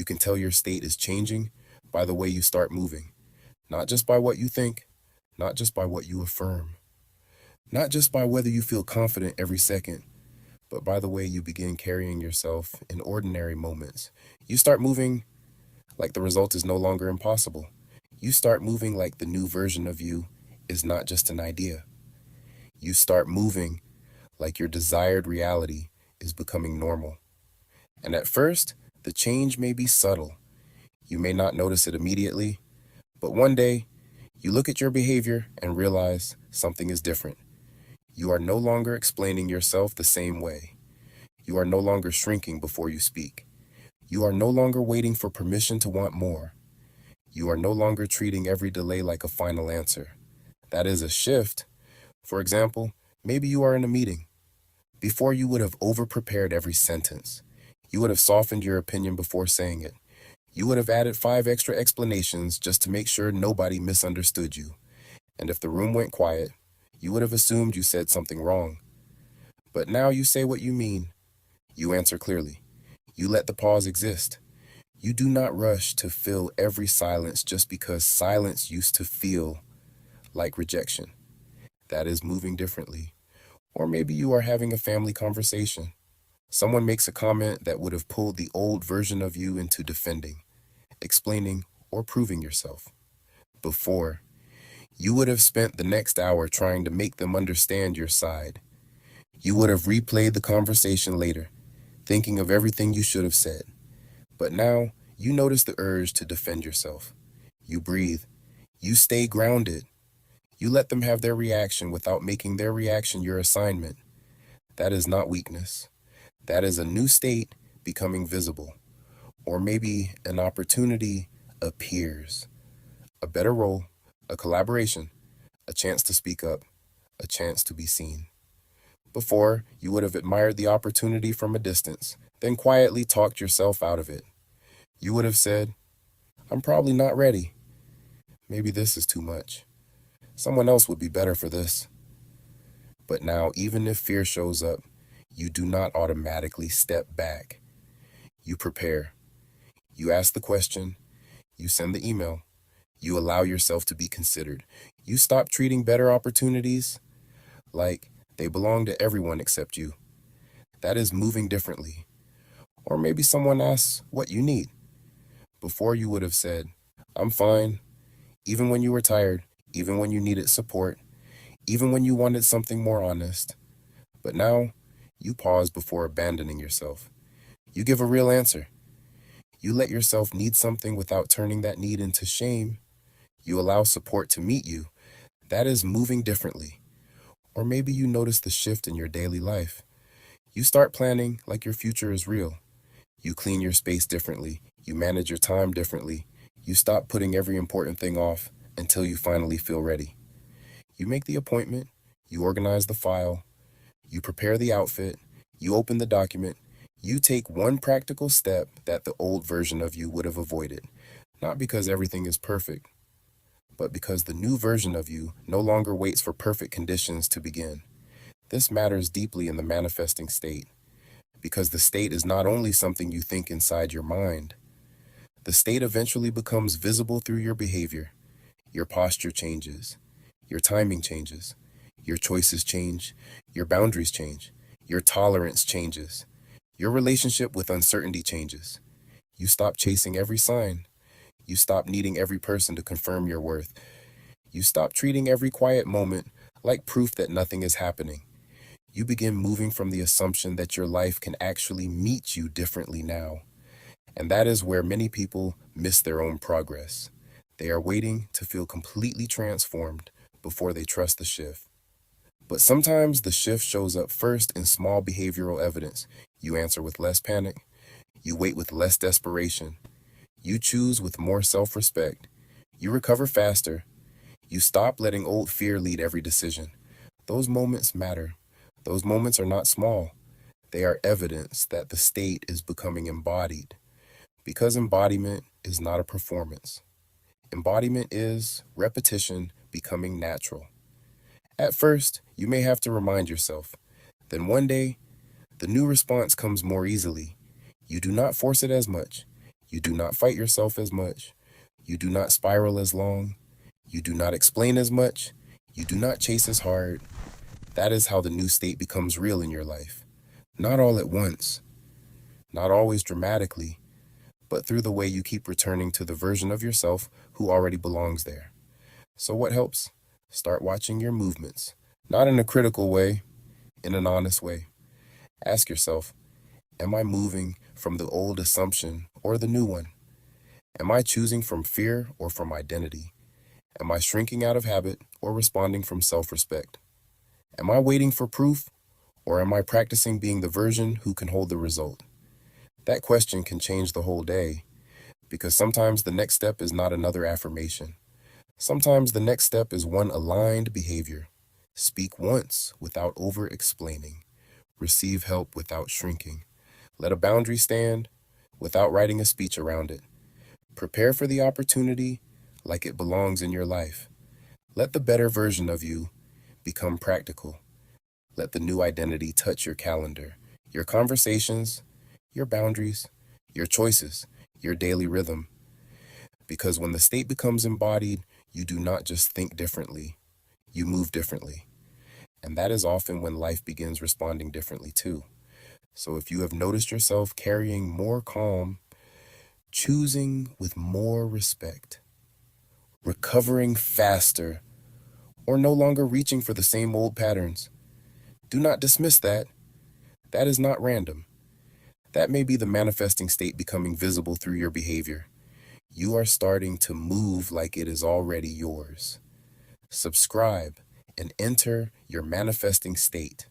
You can tell your state is changing by the way you start moving, not just by what you think, not just by what you affirm, not just by whether you feel confident every second, but by the way you begin carrying yourself in ordinary moments. You start moving like the result is no longer impossible. You start moving like the new version of you is not just an idea. You start moving like your desired reality is becoming normal. And at first, the change may be subtle. You may not notice it immediately, but one day, you look at your behavior and realize something is different. You are no longer explaining yourself the same way. You are no longer shrinking before you speak. You are no longer waiting for permission to want more. You are no longer treating every delay like a final answer. That is a shift. For example, maybe you are in a meeting. Before, you would have over-prepared every sentence. You would have softened your opinion before saying it. You would have added 5 extra explanations just to make sure nobody misunderstood you. And if the room went quiet, you would have assumed you said something wrong. But now you say what you mean. You answer clearly. You let the pause exist. You do not rush to fill every silence just because silence used to feel like rejection. That is moving differently. Or maybe you are having a family conversation. Someone makes a comment that would have pulled the old version of you into defending, explaining, or proving yourself. Before, you would have spent the next hour trying to make them understand your side. You would have replayed the conversation later, thinking of everything you should have said. But now, you notice the urge to defend yourself. You breathe. You stay grounded. You let them have their reaction without making their reaction your assignment. That is not weakness. That is a new state becoming visible. Or maybe an opportunity appears. A better role, a collaboration, a chance to speak up, a chance to be seen. Before, you would have admired the opportunity from a distance, then quietly talked yourself out of it. You would have said, "I'm probably not ready. Maybe this is too much. Someone else would be better for this." But now, even if fear shows up, you do not automatically step back. You prepare. You ask the question. You send the email. You allow yourself to be considered. You stop treating better opportunities like they belong to everyone except you. That is moving differently. Or maybe someone asks what you need. Before, you would have said, "I'm fine," even when you were tired, even when you needed support, even when you wanted something more honest. But now, you pause before abandoning yourself. You give a real answer. You let yourself need something without turning that need into shame. You allow support to meet you. That is moving differently. Or maybe you notice the shift in your daily life. You start planning like your future is real. You clean your space differently. You manage your time differently. You stop putting every important thing off until you finally feel ready. You make the appointment. You organize the file. You prepare the outfit. You open the document. You take one practical step that the old version of you would have avoided. Not because everything is perfect, but because the new version of you no longer waits for perfect conditions to begin. This matters deeply in the manifesting state, because the state is not only something you think inside your mind. The state eventually becomes visible through your behavior. Your posture changes. Your timing changes. Your choices change. Your boundaries change. Your tolerance changes. Your relationship with uncertainty changes. You stop chasing every sign. You stop needing every person to confirm your worth. You stop treating every quiet moment like proof that nothing is happening. You begin moving from the assumption that your life can actually meet you differently now. And that is where many people miss their own progress. They are waiting to feel completely transformed before they trust the shift. But sometimes the shift shows up first in small behavioral evidence. You answer with less panic. You wait with less desperation. You choose with more self-respect. You recover faster. You stop letting old fear lead every decision. Those moments matter. Those moments are not small. They are evidence that the state is becoming embodied. Because embodiment is not a performance. Embodiment is repetition becoming natural. At first, you may have to remind yourself. Then one day, the new response comes more easily. You do not force it as much. You do not fight yourself as much. You do not spiral as long. You do not explain as much. You do not chase as hard. That is how the new state becomes real in your life. Not all at once, not always dramatically, but through the way you keep returning to the version of yourself who already belongs there. So what helps? Start watching your movements, not in a critical way, in an honest way. Ask yourself, am I moving from the old assumption or the new one? Am I choosing from fear or from identity? Am I shrinking out of habit or responding from self-respect? Am I waiting for proof or am I practicing being the version who can hold the result? That question can change the whole day because sometimes the next step is not another affirmation. Sometimes the next step is one aligned behavior. Speak once without over-explaining. Receive help without shrinking. Let a boundary stand without writing a speech around it. Prepare for the opportunity like it belongs in your life. Let the better version of you become practical. Let the new identity touch your calendar, your conversations, your boundaries, your choices, your daily rhythm. Because when the state becomes embodied, you do not just think differently, you move differently. And that is often when life begins responding differently too. So if you have noticed yourself carrying more calm, choosing with more respect, recovering faster, or no longer reaching for the same old patterns, do not dismiss that. That is not random. That may be the manifesting state becoming visible through your behavior. You are starting to move like it is already yours. Subscribe and enter your manifesting state.